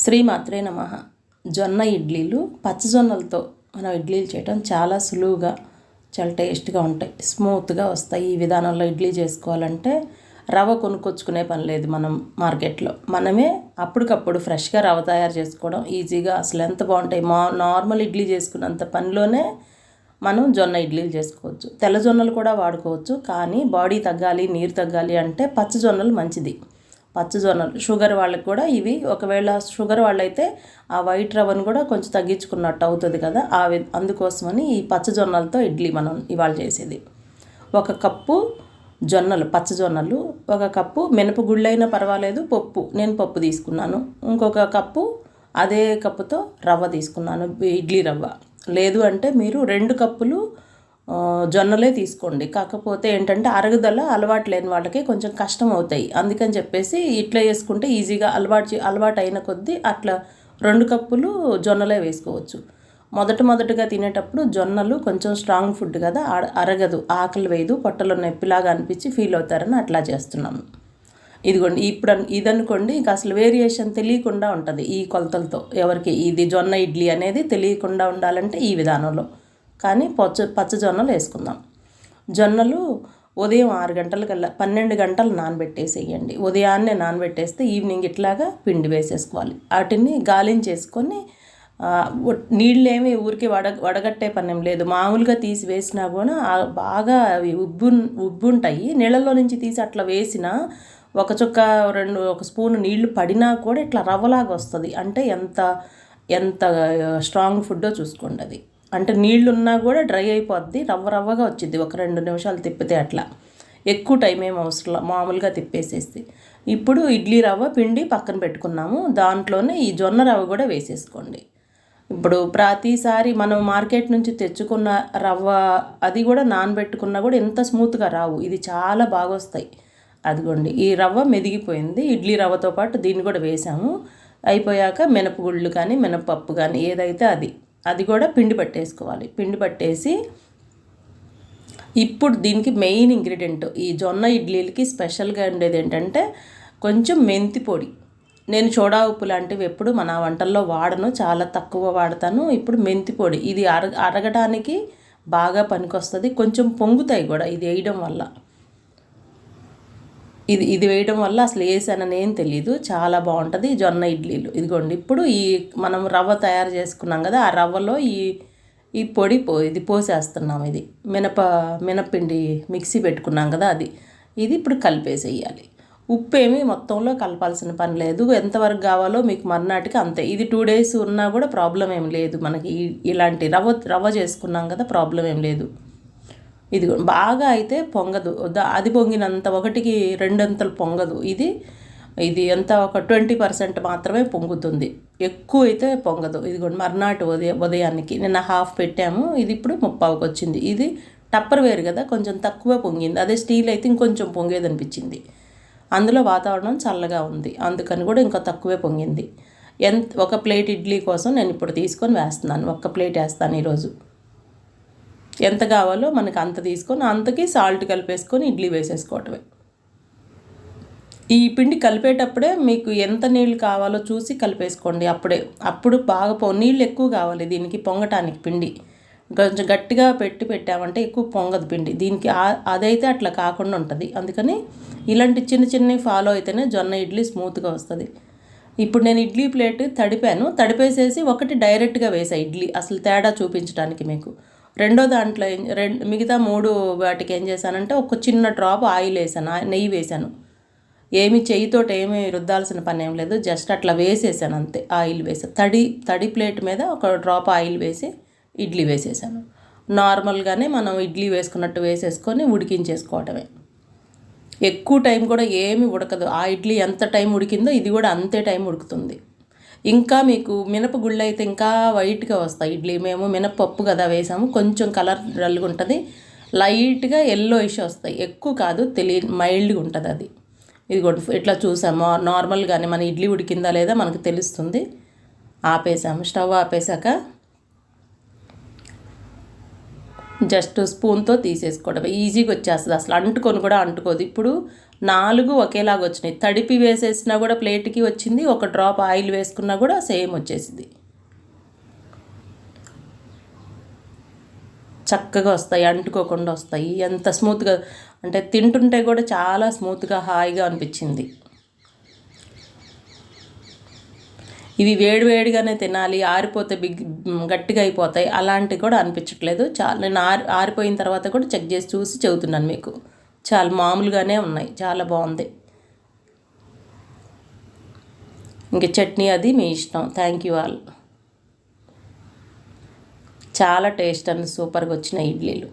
శ్రీమాత్రే నమః. జొన్న ఇడ్లీలు పచ్చజొన్నలతో మనం ఇడ్లీలు చేయడం చాలా సులువుగా చాలా టేస్ట్గా ఉంటాయి, స్మూత్గా వస్తాయి. ఈ విధానంలో ఇడ్లీ చేసుకోవాలంటే రవ్వ కొనుక్కొచ్చుకునే పని లేదు. మనం మార్కెట్లో మనమే అప్పటికప్పుడు ఫ్రెష్గా రవ్వ తయారు చేసుకోవడం ఈజీగా, అసలు ఎంత బాగుంటాయి. నార్మల్ ఇడ్లీ చేసుకున్నంత పనిలోనే మనం జొన్న ఇడ్లీలు చేసుకోవచ్చు. తెల్ల జొన్నలు కూడా వాడుకోవచ్చు, కానీ బాడీ తగ్గాలి, నీరు తగ్గాలి అంటే పచ్చజొన్నలు మంచిది. పచ్చజొన్నలు షుగర్ వాళ్ళకి కూడా ఇవి, ఒకవేళ షుగర్ వాళ్ళైతే ఆ వైట్ రవ్వను కూడా కొంచెం తగ్గించుకున్నట్టు అవుతుంది కదా, అందుకోసమని ఈ పచ్చజొన్నలతో ఇడ్లీ మనం ఇవాళ చేసేది. 1 కప్పు జొన్నలు, పచ్చజొన్నలు, 1 కప్పు మినపగుళ్ళైనా పర్వాలేదు, నేను పప్పు తీసుకున్నాను. ఇంకొక కప్పు అదే కప్పుతో రవ్వ తీసుకున్నాను, ఇడ్లీ రవ్వ. లేదు అంటే మీరు 2 కప్పులు జొన్నలే తీసుకోండి. కాకపోతే ఏంటంటే అరుగుదల అలవాటు లేని వాళ్ళకి కొంచెం కష్టం అవుతాయి. అందుకని చెప్పేసి ఇట్లా వేసుకుంటే ఈజీగా అలవాటు అయిన కొద్దీ అట్లా 2 కప్పులు జొన్నలే వేసుకోవచ్చు. మొదటగా తినేటప్పుడు జొన్నలు కొంచెం స్ట్రాంగ్ ఫుడ్ కదా, అరగదు, ఆకలి వేయదు, పొట్టలో నొప్పిలాగా అనిపించి ఫీల్ అవుతారని అట్లా చేస్తున్నాము. ఇదిగోండి, ఇదనుకోండి, ఇంకా అసలు వేరియేషన్ తెలియకుండా ఉంటుంది ఈ కొలతలతో. ఎవరికి ఇది జొన్న ఇడ్లీ అనేది తెలియకుండా ఉండాలంటే ఈ విధానంలో. కానీ పచ్చజొన్నలు వేసుకుందాం. జొన్నలు ఉదయం 6 గంటలకల్లా 12 గంటలు నానబెట్టేసేయండి. ఉదయాన్నే నానబెట్టేస్తే ఈవినింగ్ ఇట్లాగా పిండి వేసేసుకోవాలి. వాటిని గాలించేసుకొని, నీళ్ళేమి ఊరికి వడగట్టే పనేం లేదు. మామూలుగా తీసి వేసినా కూడా బాగా అవి ఉబ్బుంటాయి. నీళ్ళలో నుంచి తీసి అట్లా వేసినా ఒక స్పూన్ నీళ్లు పడినా కూడా ఇట్లా రవ్వలాగా వస్తుంది. అంటే ఎంత స్ట్రాంగ్ ఫుడ్డో చూసుకోండి. అది అంటే నీళ్లున్నా కూడా డ్రై అయిపోద్ది, రవ్వగా వచ్చింది. ఒక 2 నిమిషాలు తిప్పితే అట్లా, ఎక్కువ టైం ఏం అవసరం, మామూలుగా తిప్పేసేసి. ఇప్పుడు ఇడ్లీ రవ్వ పిండి పక్కన పెట్టుకున్నాము, దాంట్లోనే ఈ జొన్న రవ్వ కూడా వేసేసుకోండి. ఇప్పుడు ప్రతిసారి మనం మార్కెట్ నుంచి తెచ్చుకున్న రవ్వ అది కూడా నానబెట్టుకున్నా కూడా ఎంత స్మూత్గా రావు, ఇది చాలా బాగా వస్తాయి. అదిగోండి, ఈ రవ్వ మెదిగిపోయింది. ఇడ్లీ రవ్వతో పాటు దీన్ని కూడా వేసాము. అయిపోయాక మినపగుళ్ళు కానీ మినపప్పు కానీ ఏదైతే అది కూడా పిండి పట్టేసుకోవాలి. పిండి పట్టేసి ఇప్పుడు దీనికి మెయిన్ ఇంగ్రీడియంట్, ఈ జొన్న ఇడ్లీలకి స్పెషల్గా ఉండేది ఏంటంటే కొంచెం మెంతి పొడి. నేను సోడా ఉప్పు లాంటివి ఎప్పుడు మన వంటల్లో వాడను, చాలా తక్కువ వాడతాను. ఇప్పుడు మెంతి పొడి, ఇది అరగడానికి బాగా పనికొస్తుంది. కొంచెం పొంగుతాయి కూడా ఇది వేయడం వల్ల. ఇది వేయడం వల్ల అసలు వేసానని ఏం తెలియదు, చాలా బాగుంటుంది జొన్న ఇడ్లీలు. ఇదిగోండి, ఇప్పుడు మనం రవ్వ తయారు చేసుకున్నాం కదా, ఆ రవ్వలో ఈ పొడి ఇది పోసేస్తున్నాం. ఇది మినపిండి మిక్సీ పెట్టుకున్నాం కదా, ఇది ఇప్పుడు కలిపేసేయాలి. ఉప్పు ఏమి మొత్తంలో కలపాల్సిన పని లేదు, ఎంతవరకు కావాలో మీకు మర్నాటికి అంతే. ఇది 2 days ఉన్నా కూడా ప్రాబ్లం ఏం లేదు మనకి. ఇలాంటి రవ్వ చేసుకున్నాం కదా, ప్రాబ్లం ఏం లేదు. ఇది బాగా అయితే పొంగదు, అది పొంగినంత 1కి 2 అంతలు పొంగదు. ఇది ఎంత ఒక 20% మాత్రమే పొంగుతుంది, ఎక్కువ అయితే పొంగదు. ఇదిగోండి, మర్నాటి ఉదయానికి నిన్న హాఫ్ పెట్టాము, ఇది ఇప్పుడు 30కి వచ్చింది. ఇది టప్పర్వేర్ కదా, కొంచెం తక్కువ పొంగింది. అదే స్టీల్ అయితే ఇంకొంచెం పొంగేది అనిపించింది. అందులో వాతావరణం చల్లగా ఉంది, అందుకని కూడా ఇంకా తక్కువే పొంగింది. 1 ప్లేట్ ఇడ్లీ కోసం నేను ఇప్పుడు తీసుకొని వేస్తున్నాను. 1 ప్లేట్ వేస్తాను ఈరోజు. ఎంత కావాలో మనకు అంత తీసుకొని అంతకి సాల్ట్ కలిపేసుకొని ఇడ్లీ వేసేసుకోవటమే. ఈ పిండి కలిపేటప్పుడే మీకు ఎంత నీళ్ళు కావాలో చూసి కలిపేసుకోండి. అప్పుడు బాగా నీళ్ళు ఎక్కువ కావాలి దీనికి పొంగటానికి. పిండి కొంచెం గట్టిగా పెట్టామంటే ఎక్కువ పొంగదు పిండి. దీనికి అదైతే అట్లా కాకుండా ఉంటుంది. అందుకని ఇలాంటి చిన్నవి ఫాలో అయితేనే జొన్న ఇడ్లీ స్మూత్గా వస్తుంది. ఇప్పుడు నేను ఇడ్లీ ప్లేట్ తడిపేసేసి ఒకటి డైరెక్ట్గా వేసా ఇడ్లీ, అసలు తేడా చూపించడానికి మీకు. రెండో దాంట్లో మిగతా 3 వాటికి ఏం చేశానంటే ఒక చిన్న డ్రాప్ ఆయిల్ వేసాను, నెయ్యి వేసాను. చేయితోటి ఏమీ రుద్దాల్సిన పని ఏం లేదు, జస్ట్ అట్లా వేసేసాను అంతే. ఆయిల్ వేసాను, తడి ప్లేట్ మీద ఒక డ్రాప్ ఆయిల్ వేసి ఇడ్లీ వేసేసాను. నార్మల్గానే మనం ఇడ్లీ వేసుకున్నట్టు వేసేసుకొని ఉడికించేసుకోవటమే. ఎక్కువ టైం కూడా ఏమి ఉడకదు. ఆ ఇడ్లీ ఎంత టైం ఉడికిందో ఇది కూడా అంతే టైం ఉడుకుతుంది. ఇంకా మీకు మినపగుళ్ళు అయితే ఇంకా వైట్గా వస్తాయి ఇడ్లీ. మేము మినపప్పు కదా వేసాము, కొంచెం కలర్ డల్గా ఉంటుంది, లైట్గా ఎల్లోయిష్ వస్తాయి, ఎక్కువ కాదు, మైల్డ్గా ఉంటుంది అది. ఇదిగోండి, ఇట్లా చూసాము నార్మల్గానే మన ఇడ్లీ ఉడికిందా లేదా మనకు తెలుస్తుంది. ఆపేసాము, స్టవ్ ఆపేసాక జస్ట్ స్పూన్తో తీసేసుకోవడం, ఈజీగా వచ్చేస్తుంది, అసలు అంటుకొని కూడా అంటుకోదు. ఇప్పుడు 4 ఒకేలాగా వచ్చినాయి. తడిపి వేసేసినా కూడా ప్లేట్కి వచ్చింది, ఒక డ్రాప్ ఆయిల్ వేసుకున్నా కూడా సేమ్ వచ్చేసింది. చక్కగా వస్తాయి, అంటుకోకుండా వస్తాయి. ఎంత స్మూత్గా అంటే తింటుంటే కూడా చాలా స్మూత్గా హాయిగా అనిపించింది. ఇవి వేడివేడిగానే తినాలి, ఆరిపోతే గట్టిగా అయిపోతాయి అలాంటివి కూడా అనిపించట్లేదు. చాలా నేను ఆరిపోయిన తర్వాత కూడా చెక్ చేసి చూసి చెబుతున్నాను మీకు. చాలా మామూలుగానే ఉన్నాయి, చాలా బాగుంది. ఇంక చట్నీ అది మీ ఇష్టం. Thank you all. చాలా టేస్ట్ అండ్ సూపర్గా వచ్చిన ఇడ్లీలు.